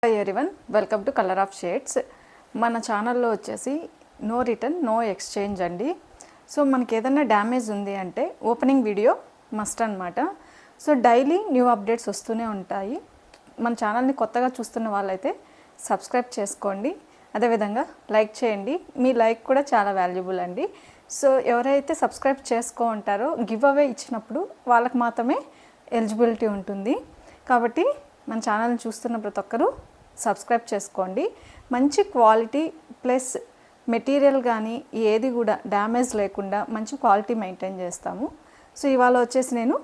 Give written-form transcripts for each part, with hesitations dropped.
Hi everyone, welcome to colour of shades. మన ఛానల్లో వచ్చేసి నో రిటర్న్ నో ఎక్స్చేంజ్ అండి. సో మనకి ఏదైనా డ్యామేజ్ ఉంది అంటే ఓపెనింగ్ వీడియో మస్ట్ అనమాట. సో డైలీ న్యూ అప్డేట్స్ వస్తూనే ఉంటాయి. మన ఛానల్ని కొత్తగా చూస్తున్న వాళ్ళైతే సబ్స్క్రైబ్ చేసుకోండి, అదేవిధంగా లైక్ చేయండి. మీ లైక్ కూడా చాలా వాల్యుబుల్ అండి. సో ఎవరైతే సబ్స్క్రైబ్ చేసుకో ఉంటారో గివ్ అవే ఇచ్చినప్పుడు వాళ్ళకి మాత్రమే ఎలిజిబిలిటీ ఉంటుంది. కాబట్టి మన ఛానల్ని చూస్తున్న ప్రతి ఒక్కరూ సబ్స్క్రైబ్ చేసుకోండి. మంచి క్వాలిటీ ప్లస్ మెటీరియల్ కానీ ఏది కూడా డ్యామేజ్ లేకుండా మంచి క్వాలిటీ మెయింటైన్ చేస్తాము. సో ఇవాళ వచ్చేసి నేను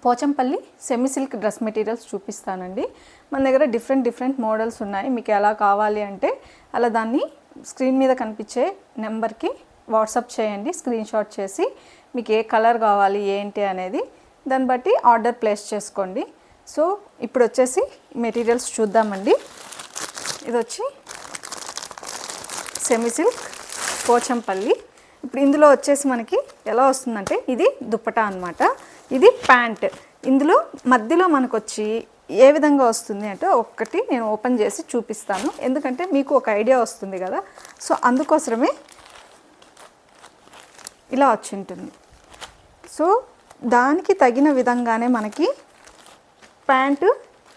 Pochampally semi silk dress materials చూపిస్తానండి. మన దగ్గర డిఫరెంట్ మోడల్స్ ఉన్నాయి. మీకు ఎలా కావాలి అంటే అలా దాన్ని స్క్రీన్ మీద కనిపించే నెంబర్కి వాట్సాప్ చేయండి. స్క్రీన్ షాట్ చేసి మీకు ఏ కలర్ కావాలి ఏంటి అనేది దాన్ని బట్టి ఆర్డర్ ప్లేస్ చేసుకోండి. సో ఇప్పుడు వచ్చేసి మెటీరియల్స్ చూద్దామండి. ఇది వచ్చి సెమీ సిల్క్ పోచంపల్లి. ఇప్పుడు ఇందులో వచ్చేసి మనకి ఎలా వస్తుందంటే ఇది దుప్పటా అన్నమాట, ఇది ప్యాంట్. ఇందులో మధ్యలో మనకు వచ్చి ఏ విధంగా వస్తుంది అంటే ఒక్కటి నేను ఓపెన్ చేసి చూపిస్తాను, ఎందుకంటే మీకు ఒక ఐడియా వస్తుంది కదా. సో అందుకోసమే ఇలా వచ్చి ఉంటుంది. సో దానికి తగిన విధంగానే మనకి ప్యాంటు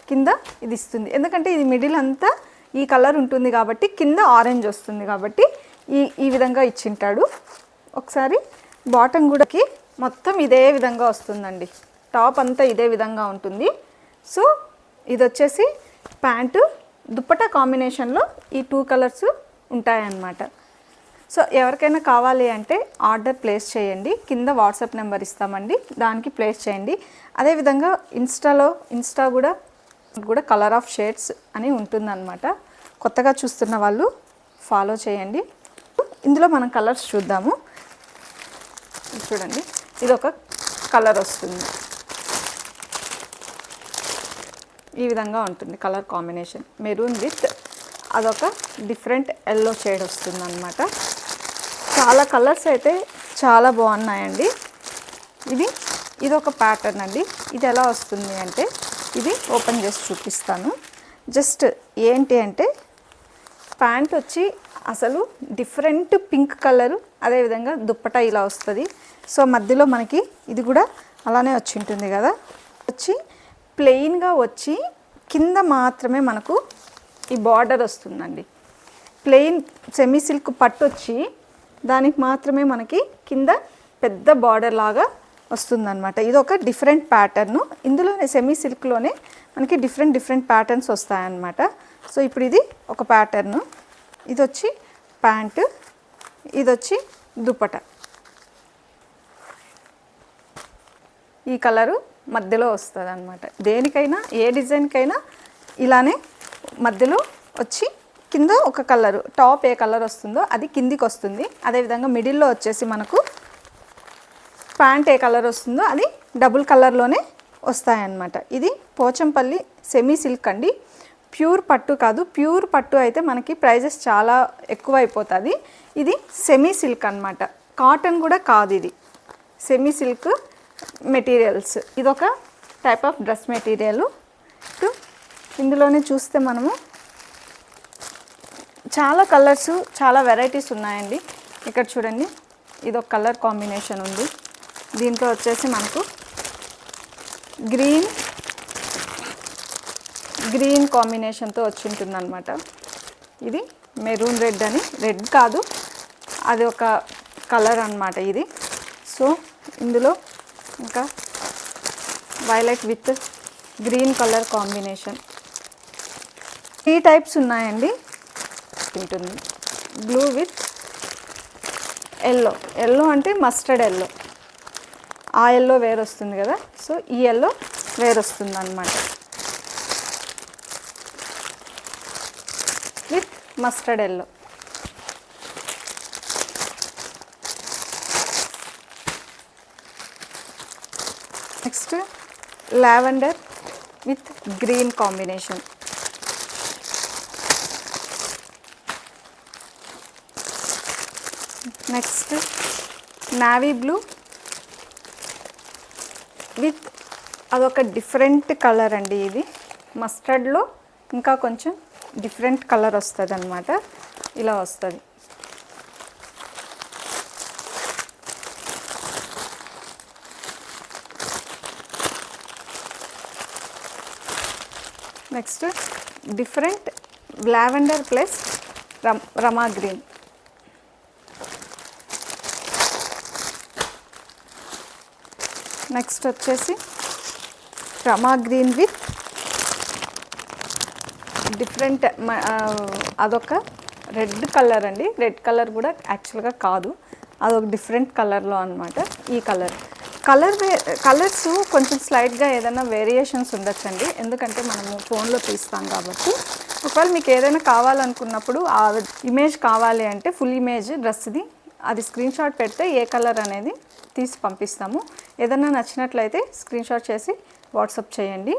కింద ఇది ఇస్తుంది, ఎందుకంటే ఇది మిడిల్ అంతా ఈ కలర్ ఉంటుంది కాబట్టి కింద ఆరెంజ్ వస్తుంది కాబట్టి ఈ విధంగా ఇచ్చింటాడు. ఒకసారి బాటమ్ కూడాకి మొత్తం ఇదే విధంగా వస్తుందండి, టాప్ అంతా ఇదే విధంగా ఉంటుంది. సో ఇది వచ్చేసి ప్యాంటు దుప్పటా కాంబినేషన్లో ఈ 2 కలర్స్ ఉంటాయన్నమాట. సో ఎవరికైనా కావాలి అంటే ఆర్డర్ ప్లేస్ చేయండి, కింద వాట్సాప్ నెంబర్ ఇస్తామండి, దానికి ప్లేస్ చేయండి. అదేవిధంగా ఇన్స్టా కూడా కలర్ ఆఫ్ షేడ్స్ అని ఉంటుందన్నమాట. కొత్తగా చూస్తున్న వాళ్ళు ఫాలో చేయండి. ఇందులో మనం కలర్స్ చూద్దాము. చూడండి, ఇది ఒక కలర్ వస్తుంది, ఈ విధంగా ఉంటుంది కలర్ కాంబినేషన్. మెరూన్ విత్ అదొక డిఫరెంట్ ఎల్లో షేడ్ వస్తుంది అన్నమాట. చాలా కలర్స్ అయితే చాలా బాగున్నాయండి. ఇది ఒక ప్యాటర్న్ అండి. ఇది ఎలా వస్తుంది అంటే ఇది ఓపెన్ చేసి చూపిస్తాను. జస్ట్ ఏంటి అంటే ప్యాంట్ వచ్చి అసలు డిఫరెంట్ పింక్ కలరు, అదేవిధంగా దుప్పటా ఇలా వస్తుంది. సో మధ్యలో మనకి ఇది కూడా అలానే వచ్చి ఉంటుంది కదా. వచ్చి ప్లెయిన్గా వచ్చి కింద మాత్రమే మనకు ఈ బార్డర్ వస్తుందండి. ప్లెయిన్ సెమీ సిల్క్ పట్టు వచ్చి దానికి మాత్రమే మనకి కింద పెద్ద బార్డర్ లాగా వస్తుందన్నమాట. ఇది ఒక డిఫరెంట్ ప్యాటర్ను. ఇందులోనే సెమీ సిల్క్లోనే మనకి డిఫరెంట్ ప్యాటర్న్స్ వస్తాయన్నమాట. సో ఇప్పుడు ఇది ఒక ప్యాటర్ను, ఇది వచ్చి ప్యాంటు, ఇది వచ్చి దుప్పట. ఈ కలరు మధ్యలో వస్తుంది అన్నమాట. దేనికైనా ఏ డిజైన్కైనా ఇలానే మధ్యలో వచ్చి కింద ఒక కలరు, టాప్ ఏ కలర్ వస్తుందో అది కిందికి వస్తుంది. అదేవిధంగా మిడిల్లో వచ్చేసి మనకు ప్యాంట్ ఏ కలర్ వస్తుందో అది డబుల్ కలర్లోనే వస్తాయన్నమాట. ఇది పోచంపల్లి సెమీ సిల్క్ అండి, ప్యూర్ పట్టు కాదు. ప్యూర్ పట్టు అయితే మనకి ప్రైజెస్ చాలా ఎక్కువ అయిపోతుంది. ఇది సెమీ సిల్క్ అన్నమాట, కాటన్ కూడా కాదు, ఇది సెమీ సిల్క్ మెటీరియల్స్. ఇదొక టైప్ ఆఫ్ డ్రెస్ మెటీరియల్. ఇందులోనే చూస్తే మనము చాలా కలర్స్, చాలా వెరైటీస్ ఉన్నాయండి. ఇక్కడ చూడండి, ఇదొక కలర్ కాంబినేషన్ ఉంది. దీంట్లో వచ్చేసి మనకు గ్రీన్ కాంబినేషన్తో వచ్చి ఉంటుంది అనమాట. ఇది మెరూన్ రెడ్ అని, రెడ్ కాదు అది ఒక కలర్ అన్నమాట ఇది. సో ఇందులో ఇంకా violet with green colour combination, 3 types ఉన్నాయండి. ఉంటుంది బ్లూ విత్ ఎల్లో అంటే మస్టర్డ్ ఎల్లో, ఆ ఎల్లో వేరు వస్తుంది కదా. సో ఈ ఎల్లో వేరు వస్తుంది అన్నమాట, with mustard yellow. Next lavender with green combination. Next navy blue with అదొక డిఫరెంట్ కలర్ అండి. ఇది మస్టర్డ్లో ఇంకా కొంచెం డిఫరెంట్ కలర్ వస్తుంది అన్నమాట. ఇలా వస్తుంది. నెక్స్ట్ డిఫరెంట్ లావెండర్ ప్లస్ రమా గ్రీన్. నెక్స్ట్ వచ్చేసి రమా గ్రీన్ విత్ డిఫరెంట్ అదొక రెడ్ కలర్ అండి. రెడ్ కలర్ కూడా యాక్చువల్గా కాదు, అదొక డిఫరెంట్ కలర్లో అనమాట. ఈ కలర్స్ కొంచెం స్లైట్గా ఏదైనా వేరియేషన్స్ ఉండొచ్చండి, ఎందుకంటే మనము ఫోన్లో తీస్తాం కాబట్టి. ఒకవేళ మీకు ఏదైనా కావాలనుకున్నప్పుడు ఆ ఇమేజ్ కావాలి అంటే ఫుల్ ఇమేజ్ డ్రెస్ది అది స్క్రీన్ షాట్ పెడితే ఏ కలర్ అనేది తీసి పంపిస్తాము. ఏదైనా నచ్చినట్లయితే స్క్రీన్ షాట్ చేసి వాట్సాప్ చేయండి.